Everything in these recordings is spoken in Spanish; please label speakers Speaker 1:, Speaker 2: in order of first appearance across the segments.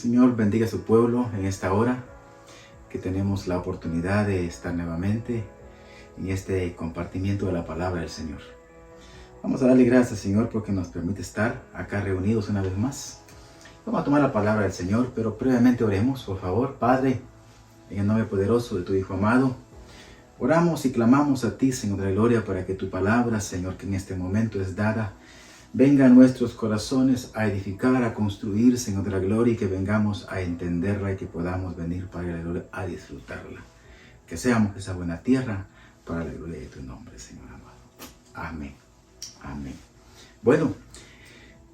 Speaker 1: Señor bendiga a su pueblo en esta hora que tenemos la oportunidad de estar nuevamente en este compartimiento de la palabra del Señor. Vamos a darle gracias, Señor, porque nos permite estar acá reunidos una vez más. Vamos a tomar la palabra del Señor, pero previamente oremos, por favor. Padre, en el nombre poderoso de tu Hijo amado, oramos y clamamos a ti, Señor de la gloria, para que tu palabra, Señor, que en este momento es dada, venga a nuestros corazones a edificar, a construir, Señor de la gloria, y que vengamos a entenderla y que podamos venir para la gloria a disfrutarla. Que seamos esa buena tierra para la gloria de tu nombre, Señor amado. Amén. Amén. Bueno,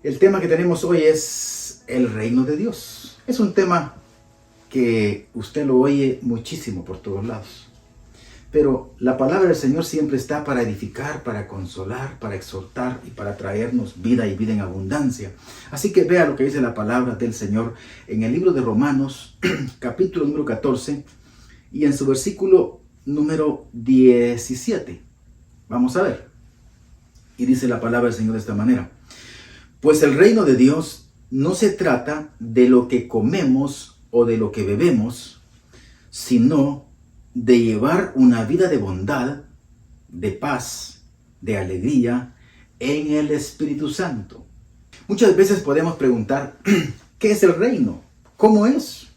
Speaker 1: el tema que tenemos hoy es el reino de Dios. Es un tema que usted lo oye muchísimo por todos lados. Pero la palabra del Señor siempre está para edificar, para consolar, para exhortar y para traernos vida y vida en abundancia. Así que vea lo que dice la palabra del Señor en el libro de Romanos, capítulo número 14, y en su versículo número 17. Vamos a ver. Y dice la palabra del Señor de esta manera: pues el reino de Dios no se trata de lo que comemos o de lo que bebemos, sino de llevar una vida de bondad, de paz, de alegría en el Espíritu Santo. Muchas veces podemos preguntar, ¿qué es el reino? ¿Cómo es?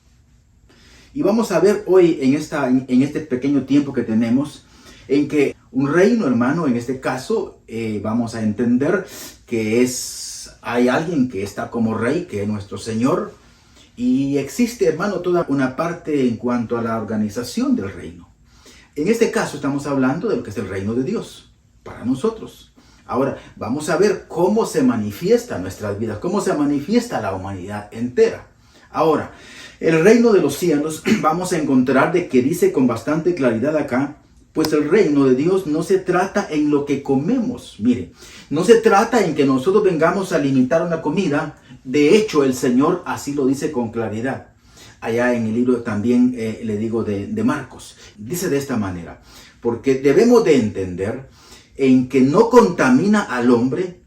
Speaker 1: Y vamos a ver hoy en este pequeño tiempo que tenemos, en que un reino, hermano, en este caso, vamos a entender que hay alguien que está como rey, que es nuestro Señor. Y existe, hermano, toda una parte en cuanto a la organización del reino. En este caso estamos hablando de lo que es el reino de Dios para nosotros. Ahora, vamos a ver cómo se manifiesta nuestras vidas, cómo se manifiesta la humanidad entera. Ahora, el reino de los cielos, vamos a encontrar de que dice con bastante claridad acá, pues el reino de Dios no se trata en lo que comemos. Mire, no se trata en que nosotros vengamos a limitar una comida. De hecho, el Señor así lo dice con claridad. Allá en el libro también le digo de Marcos. Dice de esta manera: porque debemos de entender en que no contamina al hombre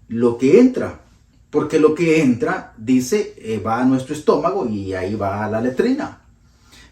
Speaker 1: lo que entra. Porque lo que entra, dice, va a nuestro estómago y ahí va a la letrina.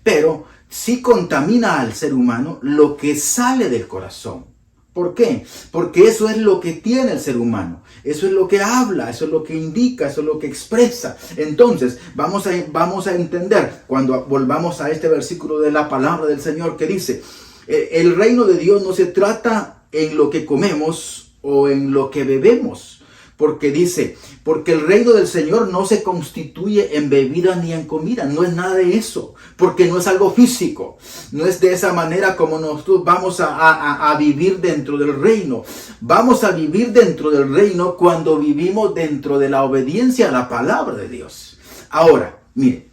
Speaker 1: Pero sí contamina al ser humano lo que sale del corazón. ¿Por qué? Porque eso es lo que tiene el ser humano. Eso es lo que habla, eso es lo que indica, eso es lo que expresa. Entonces, vamos a entender cuando volvamos a este versículo de la palabra del Señor que dice, el reino de Dios no se trata en lo que comemos o en lo que bebemos. Porque dice, porque el reino del Señor no se constituye en bebida ni en comida. No es nada de eso. Porque no es algo físico. No es de esa manera como nosotros vamos a vivir dentro del reino. Vamos a vivir dentro del reino cuando vivimos dentro de la obediencia a la palabra de Dios. Ahora, mire,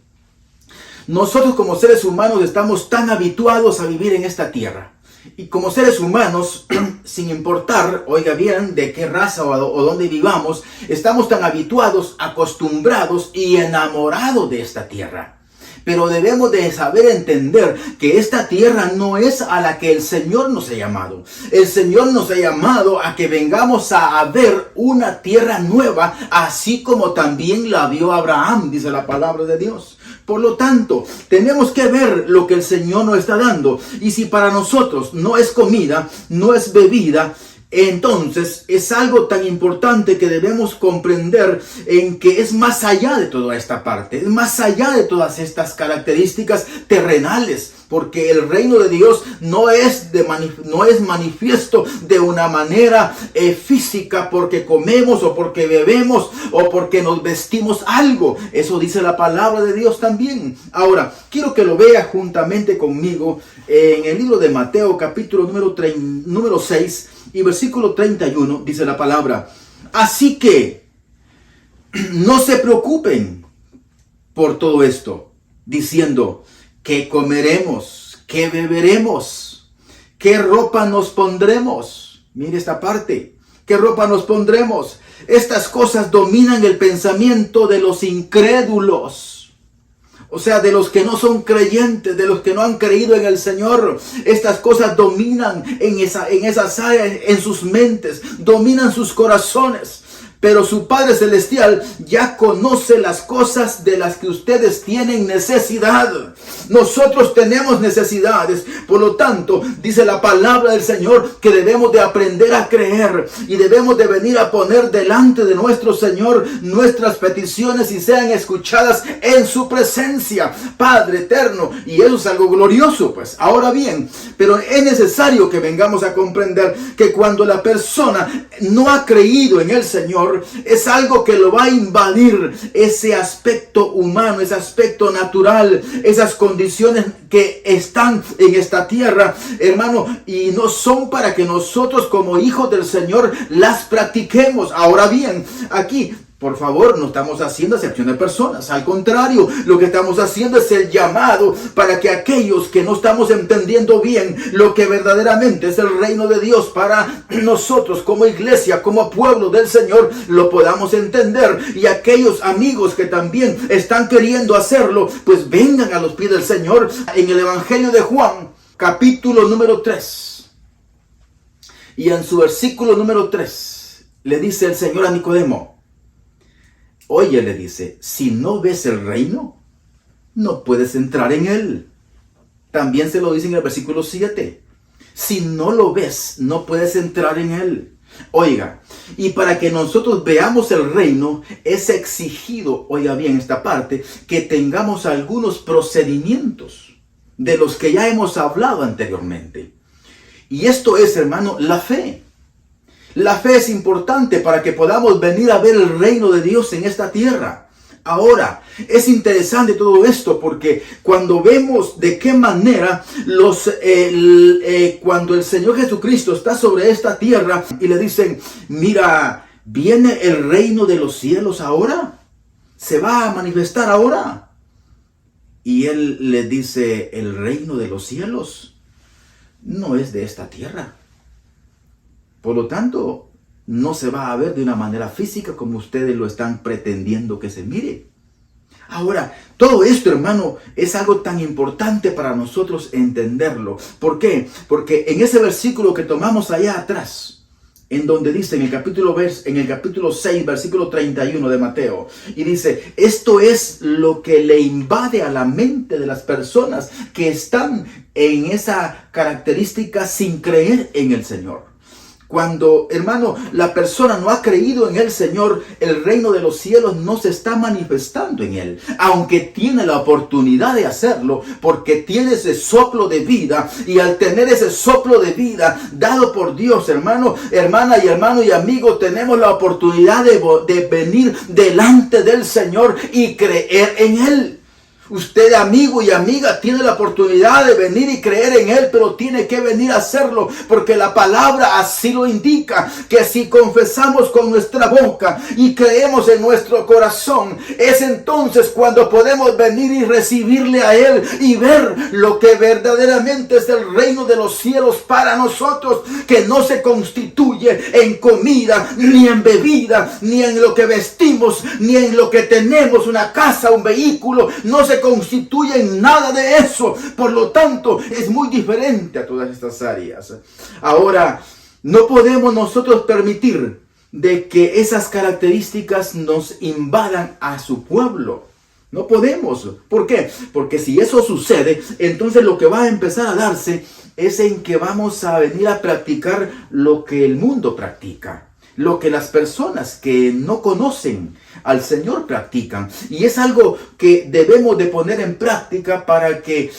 Speaker 1: nosotros como seres humanos estamos tan habituados a vivir en esta tierra. Y como seres humanos, sin importar, oiga bien, de qué raza o dónde vivamos, estamos tan habituados, acostumbrados y enamorados de esta tierra. Pero debemos de saber entender que esta tierra no es a la que el Señor nos ha llamado. El Señor nos ha llamado a que vengamos a ver una tierra nueva, así como también la vio Abraham, dice la palabra de Dios. Por lo tanto, tenemos que ver lo que el Señor nos está dando. Y si para nosotros no es comida, no es bebida, entonces es algo tan importante que debemos comprender en que es más allá de toda esta parte, es más allá de todas estas características terrenales, porque el reino de Dios no es manifiesto de una manera física porque comemos o porque bebemos o porque nos vestimos algo. Eso dice la palabra de Dios también. Ahora, quiero que lo vea juntamente conmigo en el libro de Mateo, capítulo número 6 y versículo 31, dice la palabra: así que no se preocupen por todo esto, diciendo, ¿qué comeremos? ¿Qué beberemos? ¿Qué ropa nos pondremos? Mire esta parte. ¿Qué ropa nos pondremos? Estas cosas dominan el pensamiento de los incrédulos. O sea, de los que no son creyentes, de los que no han creído en el Señor. Estas cosas dominan en esas áreas, en sus mentes, dominan sus corazones. pero su Padre Celestial ya conoce las cosas de las que ustedes tienen necesidad. Nosotros tenemos necesidades, por lo tanto, dice la palabra del Señor que debemos de aprender a creer y debemos de venir a poner delante de nuestro Señor nuestras peticiones y sean escuchadas en su presencia, Padre eterno, y eso es algo glorioso, pues. Ahora bien, pero es necesario que vengamos a comprender que cuando la persona no ha creído en el Señor, es algo que lo va a invadir, ese aspecto humano, ese aspecto natural, esas condiciones que están en esta tierra, hermano, y no son para que nosotros como hijos del Señor las practiquemos. Ahora bien, aquí, por favor, no estamos haciendo acepción de personas. Al contrario, lo que estamos haciendo es el llamado para que aquellos que no estamos entendiendo bien lo que verdaderamente es el reino de Dios para nosotros como iglesia, como pueblo del Señor, lo podamos entender. Y aquellos amigos que también están queriendo hacerlo, pues vengan a los pies del Señor. En el Evangelio de Juan, capítulo número 3, y en su versículo número 3, le dice el Señor a Nicodemo, oye, le dice, si no ves el reino, no puedes entrar en él. También se lo dice en el versículo 7. Si no lo ves, no puedes entrar en él. Oiga, y para que nosotros veamos el reino, es exigido, oiga bien esta parte, que tengamos algunos procedimientos de los que ya hemos hablado anteriormente. Y esto es, hermano, la fe. La fe es importante para que podamos venir a ver el reino de Dios en esta tierra. Ahora, es interesante todo esto porque cuando vemos de qué manera cuando el Señor Jesucristo está sobre esta tierra y le dicen, mira, viene el reino de los cielos ahora, se va a manifestar ahora. Y Él le dice, el reino de los cielos no es de esta tierra. Por lo tanto, no se va a ver de una manera física como ustedes lo están pretendiendo que se mire. Ahora, todo esto, hermano, es algo tan importante para nosotros entenderlo. ¿Por qué? Porque en ese versículo que tomamos allá atrás, en donde dice en el capítulo 6, versículo 31 de Mateo, y dice, esto es lo que le invade a la mente de las personas que están en esa característica sin creer en el Señor. Cuando, hermano, la persona no ha creído en el Señor, el reino de los cielos no se está manifestando en él. Aunque tiene la oportunidad de hacerlo, porque tiene ese soplo de vida. Y al tener ese soplo de vida dado por Dios, hermano, hermana y hermano y amigo, tenemos la oportunidad de venir delante del Señor y creer en él. Usted, amigo y amiga, tiene la oportunidad de venir y creer en Él, pero tiene que venir a hacerlo, porque la palabra así lo indica, que si confesamos con nuestra boca y creemos en nuestro corazón, es entonces cuando podemos venir y recibirle a Él y ver lo que verdaderamente es el reino de los cielos para nosotros, que no se constituye en comida, ni en bebida, ni en lo que vestimos, ni en lo que tenemos, una casa, un vehículo, no se constituye en nada de eso. Por lo tanto, es muy diferente a todas estas áreas. Ahora, no podemos nosotros permitir de que esas características nos invadan a su pueblo. No podemos. ¿Por qué? Porque si eso sucede, entonces lo que va a empezar a darse es en que vamos a venir a practicar lo que el mundo practica, lo que las personas que no conocen al Señor practican. Y es algo que debemos de poner en práctica para que,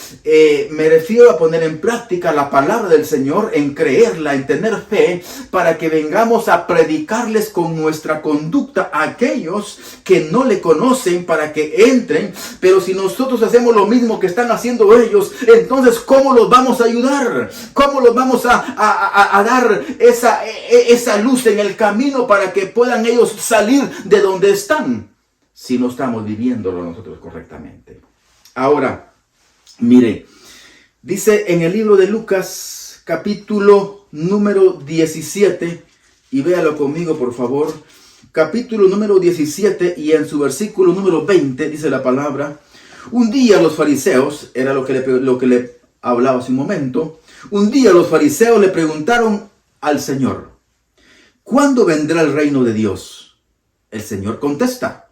Speaker 1: me refiero a poner en práctica la palabra del Señor, en creerla, en tener fe, para que vengamos a predicarles con nuestra conducta a aquellos que no le conocen, para que entren. Pero si nosotros hacemos lo mismo que están haciendo ellos, entonces ¿cómo los vamos a ayudar? ¿Cómo los vamos a dar esa luz en el camino para que puedan ellos salir de donde están, si no estamos viviéndolo nosotros correctamente? Ahora, mire, dice en el libro de Lucas, capítulo número 17, y véalo conmigo por favor, capítulo número 17, y en su versículo número 20, dice la palabra, un día los fariseos, era lo que le hablaba hace un momento, un día los fariseos le preguntaron al Señor, ¿cuándo vendrá el reino de Dios? El Señor contesta: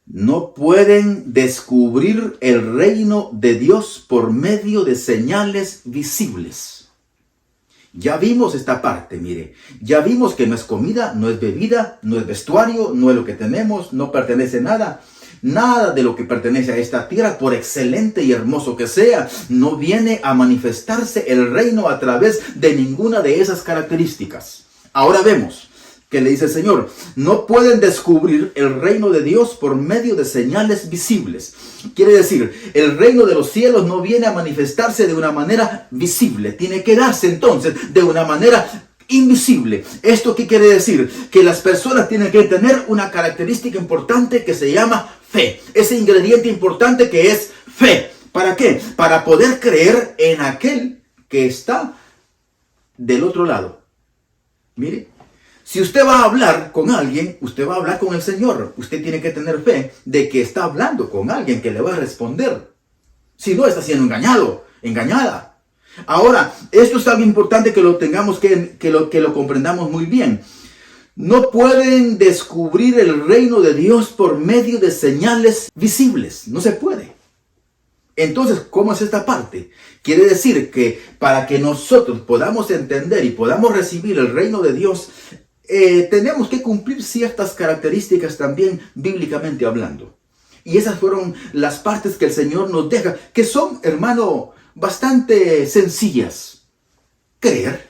Speaker 1: no pueden descubrir el reino de Dios por medio de señales visibles. Ya vimos esta parte, mire. Ya vimos que no es comida, no es bebida, no es vestuario, no es lo que tenemos, no pertenece a nada. Nada de lo que pertenece a esta tierra, por excelente y hermoso que sea, no viene a manifestarse el reino a través de ninguna de esas características. Ahora vemos que le dice el Señor: no pueden descubrir el reino de Dios por medio de señales visibles. Quiere decir, el reino de los cielos no viene a manifestarse de una manera visible. Tiene que darse entonces de una manera invisible. ¿Esto qué quiere decir? Que las personas tienen que tener una característica importante que se llama fe. Ese ingrediente importante que es fe. ¿Para qué? Para poder creer en aquel que está del otro lado. Mire. Si usted va a hablar con alguien, usted va a hablar con el Señor. Usted tiene que tener fe de que está hablando con alguien que le va a responder. Si no, está siendo engañado, engañada. Ahora, esto es algo importante que lo tengamos que lo comprendamos muy bien. No pueden descubrir el reino de Dios por medio de señales visibles. No se puede. Entonces, ¿cómo es esta parte? Quiere decir que para que nosotros podamos entender y podamos recibir el reino de Dios, tenemos que cumplir ciertas características también bíblicamente hablando. Y esas fueron las partes que el Señor nos deja, que son, hermano, bastante sencillas. Creer.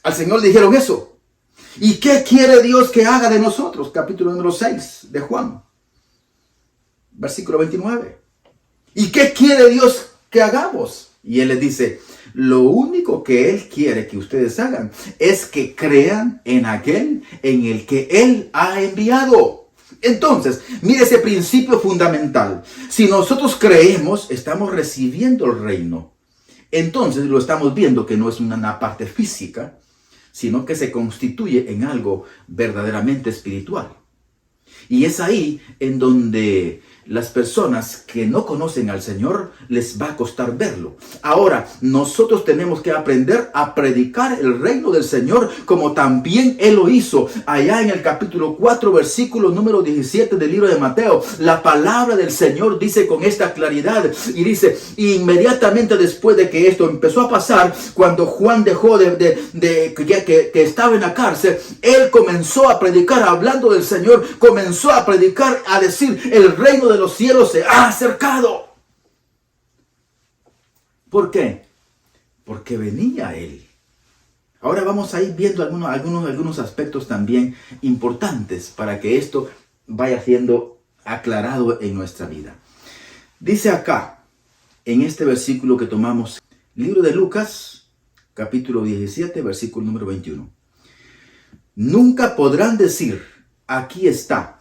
Speaker 1: Al Señor le dijeron eso. ¿Y qué quiere Dios que haga de nosotros? Capítulo número 6 de Juan. Versículo 29. ¿Y qué quiere Dios que hagamos? Y Él les dice: lo único que Él quiere que ustedes hagan es que crean en aquel en el que Él ha enviado. Entonces, mire ese principio fundamental. Si nosotros creemos, estamos recibiendo el reino. Entonces lo estamos viendo que no es una parte física, sino que se constituye en algo verdaderamente espiritual. Y es ahí en donde las personas que no conocen al Señor les va a costar verlo. Ahora, nosotros tenemos que aprender a predicar el reino del Señor como también Él lo hizo. Allá en el capítulo 4, versículo número 17 del libro de Mateo, la palabra del Señor dice con esta claridad, y dice: inmediatamente después de que esto empezó a pasar, cuando Juan dejó que estaba en la cárcel, Él comenzó a predicar, hablando del Señor, comenzó a predicar, a decir: el reino de los cielos se ha acercado. ¿Por qué? Porque venía Él. Ahora vamos a ir viendo algunos aspectos también importantes para que esto vaya siendo aclarado en nuestra vida. Dice acá, en este versículo que tomamos, libro de Lucas, capítulo 17, versículo número 21. Nunca podrán decir: aquí está,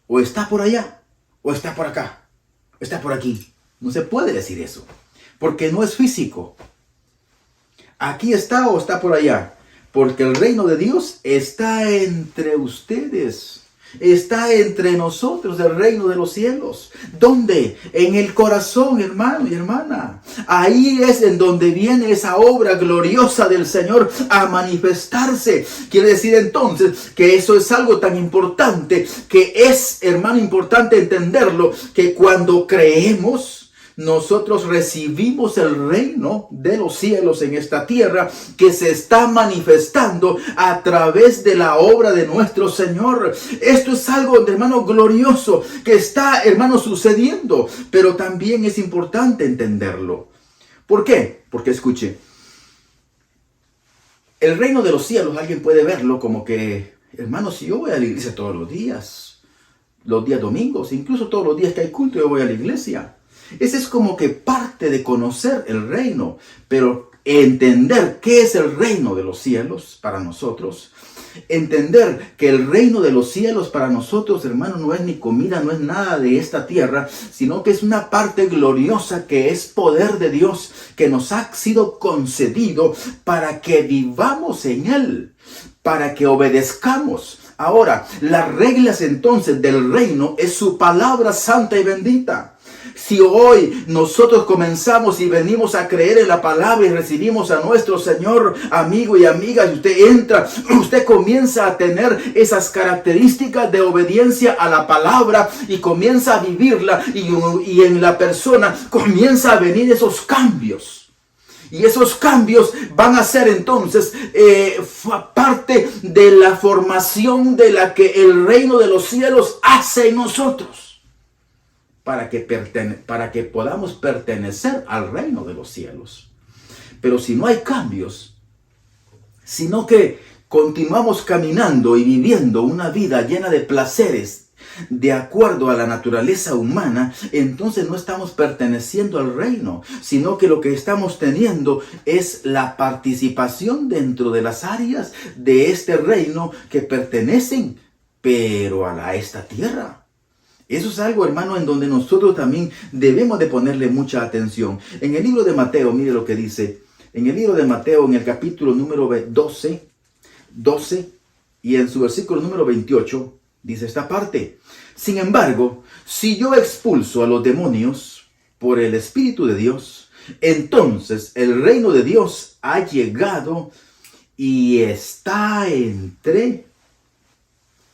Speaker 1: o está por allá, o está por acá, está por aquí. No se puede decir eso, porque no es físico. Aquí está o está por allá, porque el reino de Dios está entre ustedes. Está entre nosotros el reino de los cielos. ¿Dónde? En el corazón, hermano y hermana. Ahí es en donde viene esa obra gloriosa del Señor a manifestarse. Quiere decir entonces que eso es algo tan importante, que es, hermano, importante entenderlo, que cuando creemos, nosotros recibimos el reino de los cielos en esta tierra, que se está manifestando a través de la obra de nuestro Señor. Esto es algo, hermano, glorioso que está, hermano, sucediendo, pero también es importante entenderlo. ¿Por qué? Porque escuche, el reino de los cielos, alguien puede verlo como que, hermano, si yo voy a la iglesia todos los días domingos, incluso todos los días que hay culto, yo voy a la iglesia. Ese es como que parte de conocer el reino, pero entender qué es el reino de los cielos para nosotros, entender que el reino de los cielos para nosotros, hermano, no es ni comida, no es nada de esta tierra, sino que es una parte gloriosa que es poder de Dios, que nos ha sido concedido para que vivamos en Él, para que obedezcamos. Ahora, las reglas entonces del reino es su palabra santa y bendita. Si hoy nosotros comenzamos y venimos a creer en la palabra y recibimos a nuestro Señor, amigo y amiga, y usted entra, usted comienza a tener esas características de obediencia a la palabra y comienza a vivirla, y en la persona comienza a venir esos cambios. Y esos cambios van a ser entonces parte de la formación de la que el reino de los cielos hace en nosotros. Para que podamos pertenecer al reino de los cielos. Pero si no hay cambios, sino que continuamos caminando y viviendo una vida llena de placeres, de acuerdo a la naturaleza humana, entonces no estamos perteneciendo al reino, sino que lo que estamos teniendo es la participación dentro de las áreas de este reino que pertenecen, pero a esta tierra. Eso es algo, hermano, en donde nosotros también debemos de ponerle mucha atención. En el libro de Mateo, mire lo que dice. En el libro de Mateo, en el capítulo número 12, y en su versículo número 28, dice esta parte: sin embargo, si yo expulso a los demonios por el Espíritu de Dios, entonces el reino de Dios ha llegado y está entre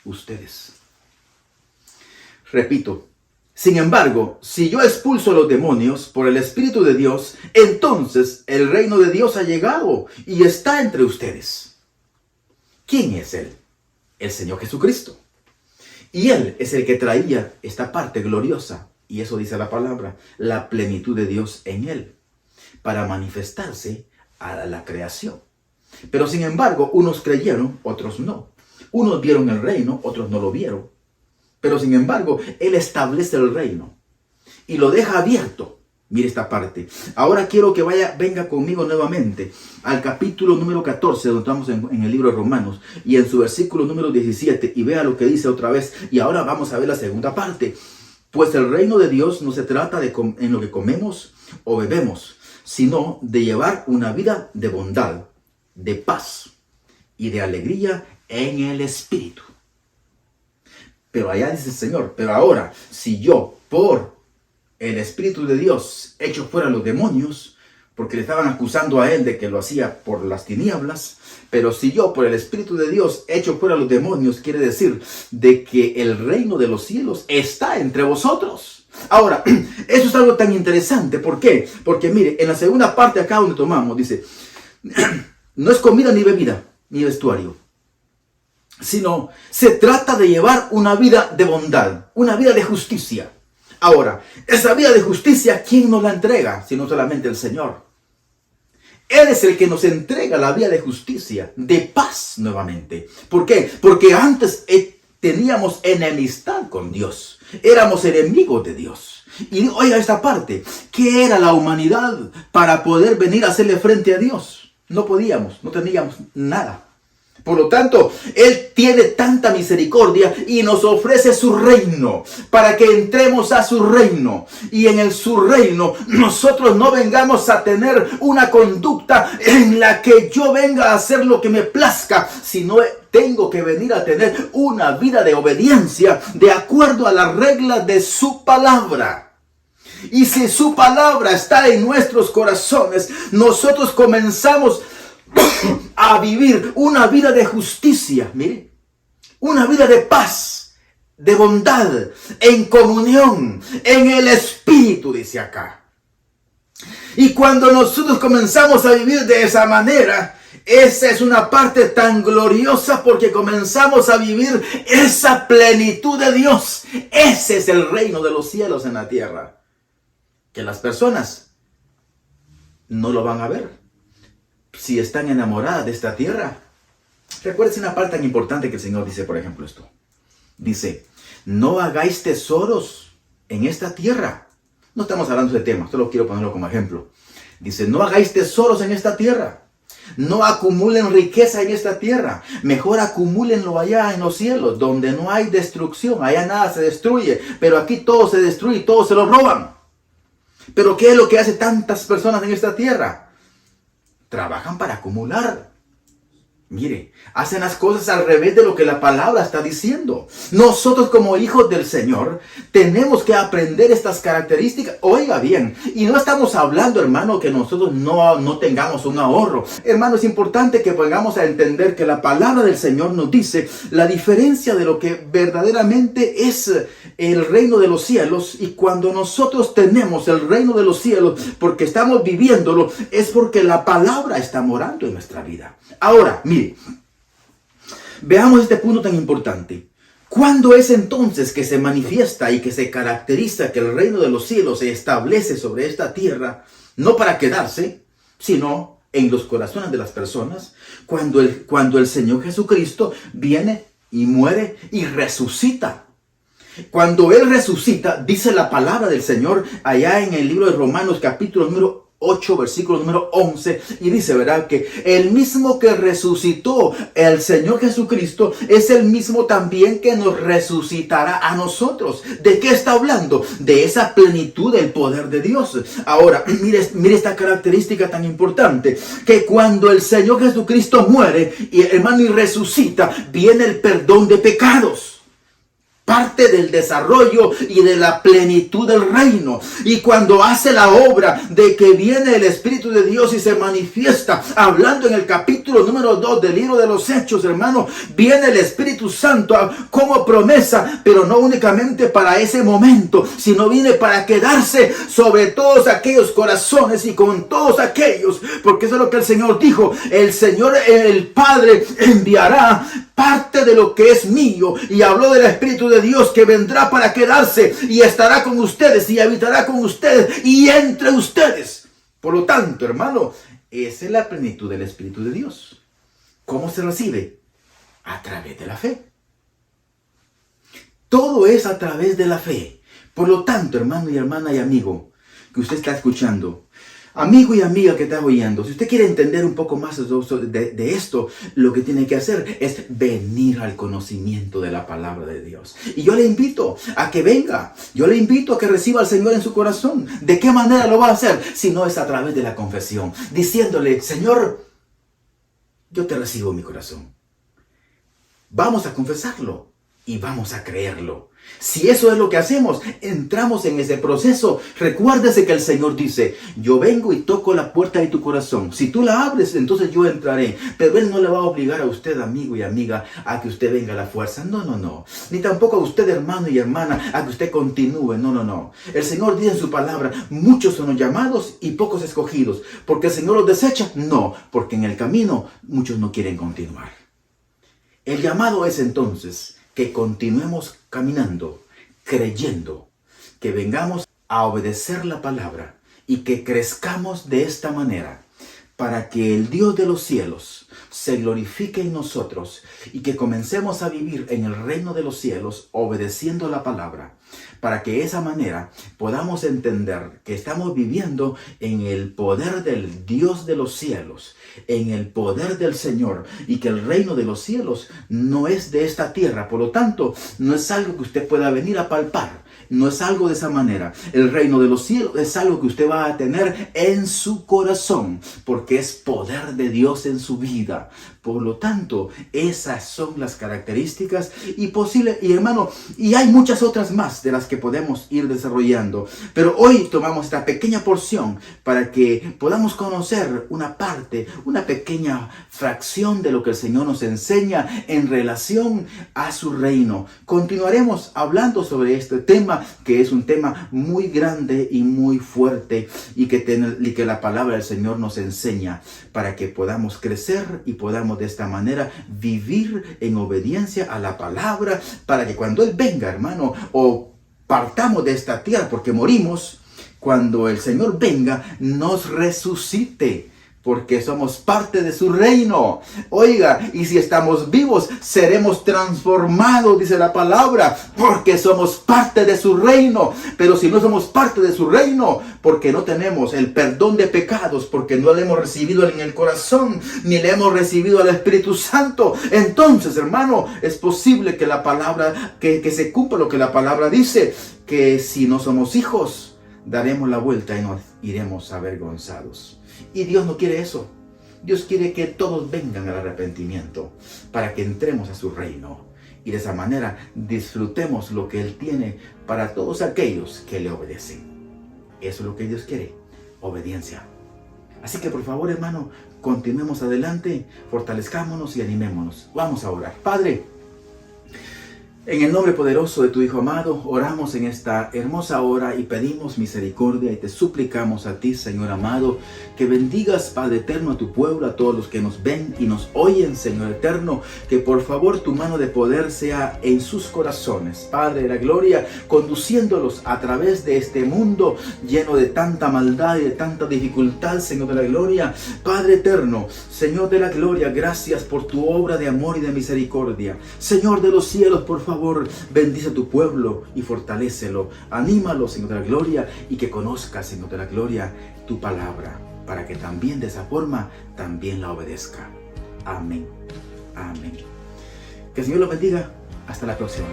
Speaker 1: ustedes. Repito, sin embargo, si yo expulso a los demonios por el Espíritu de Dios, entonces el reino de Dios ha llegado y está entre ustedes. ¿Quién es Él? El Señor Jesucristo. Y Él es el que traía esta parte gloriosa, y eso dice la palabra, la plenitud de Dios en Él, para manifestarse a la creación. Pero sin embargo, unos creyeron, otros no. Unos vieron el reino, otros no lo vieron. Pero sin embargo, Él establece el reino y lo deja abierto. Mire esta parte. Ahora quiero que venga conmigo nuevamente al capítulo número 14, donde estamos en el libro de Romanos, y en su versículo número 17, y vea lo que dice otra vez. Y ahora vamos a ver la segunda parte. Pues el reino de Dios no se trata de en lo que comemos o bebemos, sino de llevar una vida de bondad, de paz y de alegría en el Espíritu. Pero allá dice el Señor, pero ahora, si yo por el Espíritu de Dios echo fuera los demonios, porque le estaban acusando a él de que lo hacía por las tinieblas, pero si yo por el Espíritu de Dios echo fuera los demonios, quiere decir de que el reino de los cielos está entre vosotros. Ahora, eso es algo tan interesante. ¿Por qué? Porque mire, en la segunda parte acá donde tomamos, dice, no es comida ni bebida, ni vestuario, sino se trata de llevar una vida de bondad, una vida de justicia. Ahora, esa vida de justicia, ¿quién nos la entrega? Sino solamente el Señor. Él es el que nos entrega la vida de justicia, de paz nuevamente. ¿Por qué? Porque antes teníamos enemistad con Dios. Éramos enemigos de Dios. Y oiga esta parte, ¿qué era la humanidad para poder venir a hacerle frente a Dios? No podíamos, no teníamos nada. Por lo tanto, Él tiene tanta misericordia y nos ofrece su reino para que entremos a su reino. Y en su reino nosotros no vengamos a tener una conducta en la que yo venga a hacer lo que me plazca, sino tengo que venir a tener una vida de obediencia de acuerdo a las reglas de su palabra. Y si su palabra está en nuestros corazones, nosotros comenzamos a vivir una vida de justicia, mire, una vida de paz, de bondad, en comunión, en el Espíritu, dice acá. Y cuando nosotros comenzamos a vivir de esa manera, esa es una parte tan gloriosa porque comenzamos a vivir esa plenitud de Dios. Ese es el reino de los cielos en la tierra, que las personas no lo van a ver. Si están enamoradas de esta tierra. Recuerden una parte tan importante que el Señor dice, por ejemplo, esto. Dice, no hagáis tesoros en esta tierra. No estamos hablando de tema, solo quiero ponerlo como ejemplo. Dice, no hagáis tesoros en esta tierra. No acumulen riqueza en esta tierra. Mejor acumúlenlo allá en los cielos, donde no hay destrucción. Allá nada se destruye, pero aquí todo se destruye y todo se lo roban. Pero ¿qué es lo que hace tantas personas en esta tierra? Trabajan para acumular. Mire, hacen las cosas al revés de lo que la palabra está diciendo. Nosotros como hijos del Señor tenemos que aprender estas características. Oiga bien, y no estamos hablando, hermano, que nosotros no tengamos un ahorro. Hermano, es importante que podamos a entender que la palabra del Señor nos dice la diferencia de lo que verdaderamente es el reino de los cielos. Y cuando nosotros tenemos el reino de los cielos, porque estamos viviéndolo, es porque la palabra está morando en nuestra vida. Ahora, mire, veamos este punto tan importante. ¿Cuándo es entonces que se manifiesta y que se caracteriza que el reino de los cielos se establece sobre esta tierra, no para quedarse, sino en los corazones de las personas? Cuando el Señor Jesucristo viene y muere y resucita. Cuando Él resucita, dice la palabra del Señor allá en el libro de Romanos capítulo número 8, versículo número 11, y dice, ¿verdad? Que el mismo que resucitó el Señor Jesucristo es el mismo también que nos resucitará a nosotros. ¿De qué está hablando? De esa plenitud del poder de Dios. Ahora, mire esta característica tan importante, que cuando el Señor Jesucristo muere, y hermano, y resucita, viene el perdón de pecados. Parte del desarrollo y de la plenitud del reino. Y cuando hace la obra de que viene el Espíritu de Dios y se manifiesta, hablando en el capítulo número 2 del libro de los Hechos, hermano, viene el Espíritu Santo como promesa, pero no únicamente para ese momento, sino viene para quedarse sobre todos aquellos corazones y con todos aquellos, porque eso es lo que el Señor dijo. El Señor, el Padre, enviará parte de lo que es mío, y habló del Espíritu de Dios que vendrá para quedarse y estará con ustedes y habitará con ustedes y entre ustedes. Por lo tanto, hermano, esa es la plenitud del Espíritu de Dios. ¿Cómo se recibe? A través de la fe. Todo es a través de la fe. Por lo tanto, hermano y hermana y amigo que usted está escuchando, amigo y amiga que está oyendo, si usted quiere entender un poco más de esto, lo que tiene que hacer es venir al conocimiento de la palabra de Dios. Y yo le invito a que venga, yo le invito a que reciba al Señor en su corazón. ¿De qué manera lo va a hacer? Si no es a través de la confesión, diciéndole, Señor, yo te recibo en mi corazón. Vamos a confesarlo y vamos a creerlo. Si eso es lo que hacemos, entramos en ese proceso. Recuérdese que el Señor dice, yo vengo y toco la puerta de tu corazón. Si tú la abres, entonces yo entraré. Pero Él no le va a obligar a usted, amigo y amiga, a que usted venga a la fuerza. No. Ni tampoco a usted, hermano y hermana, a que usted continúe. No. El Señor dice en su palabra, muchos son los llamados y pocos escogidos. ¿Porque el Señor los desecha? No, porque en el camino muchos no quieren continuar. El llamado es entonces que continuemos caminando, creyendo, que vengamos a obedecer la palabra y que crezcamos de esta manera para que el Dios de los cielos se glorifique en nosotros y que comencemos a vivir en el reino de los cielos obedeciendo la palabra, para que de esa manera podamos entender que estamos viviendo en el poder del Dios de los cielos, en el poder del Señor, y que el reino de los cielos no es de esta tierra. Por lo tanto, no es algo que usted pueda venir a palpar. No es algo de esa manera. El reino de los cielos es algo que usted va a tener en su corazón, porque es poder de Dios en su vida. Por lo tanto, esas son las características y hermano, y hay muchas otras más de las que podemos ir desarrollando. Pero hoy tomamos esta pequeña porción para que podamos conocer una parte, una pequeña fracción de lo que el Señor nos enseña en relación a su reino. Continuaremos hablando sobre este tema, que es un tema muy grande y muy fuerte, y que la palabra del Señor nos enseña para que podamos crecer y podamos de esta manera vivir en obediencia a la palabra, para que cuando Él venga, hermano, o partamos de esta tierra porque morimos, cuando el Señor venga nos resucite, porque somos parte de su reino. Oiga, y si estamos vivos, seremos transformados, dice la palabra, porque somos parte de su reino. Pero si no somos parte de su reino, porque no tenemos el perdón de pecados, porque no le hemos recibido en el corazón, ni le hemos recibido al Espíritu Santo, entonces, hermano, es posible que la palabra, que se cumpla lo que la palabra dice, que si no somos hijos, daremos la vuelta y nos iremos avergonzados. Y Dios no quiere eso. Dios quiere que todos vengan al arrepentimiento para que entremos a su reino. Y de esa manera disfrutemos lo que Él tiene para todos aquellos que le obedecen. Eso es lo que Dios quiere, obediencia. Así que por favor, hermano, continuemos adelante, fortalezcámonos y animémonos. Vamos a orar. Padre, en el nombre poderoso de tu Hijo amado, oramos en esta hermosa hora y pedimos misericordia y te suplicamos a ti, Señor amado, que bendigas, Padre eterno, a tu pueblo, a todos los que nos ven y nos oyen, Señor eterno, que por favor tu mano de poder sea en sus corazones, Padre de la gloria, conduciéndolos a través de este mundo lleno de tanta maldad y de tanta dificultad, Señor de la gloria. Padre eterno, Señor de la gloria, gracias por tu obra de amor y de misericordia. Señor de los cielos, por favor, bendice a tu pueblo y fortalécelo. Anímalo, Señor de la gloria, y que conozca, Señor de la gloria, tu palabra, para que también de esa forma también la obedezca. Amén. Amén. Que el Señor los bendiga. Hasta la próxima.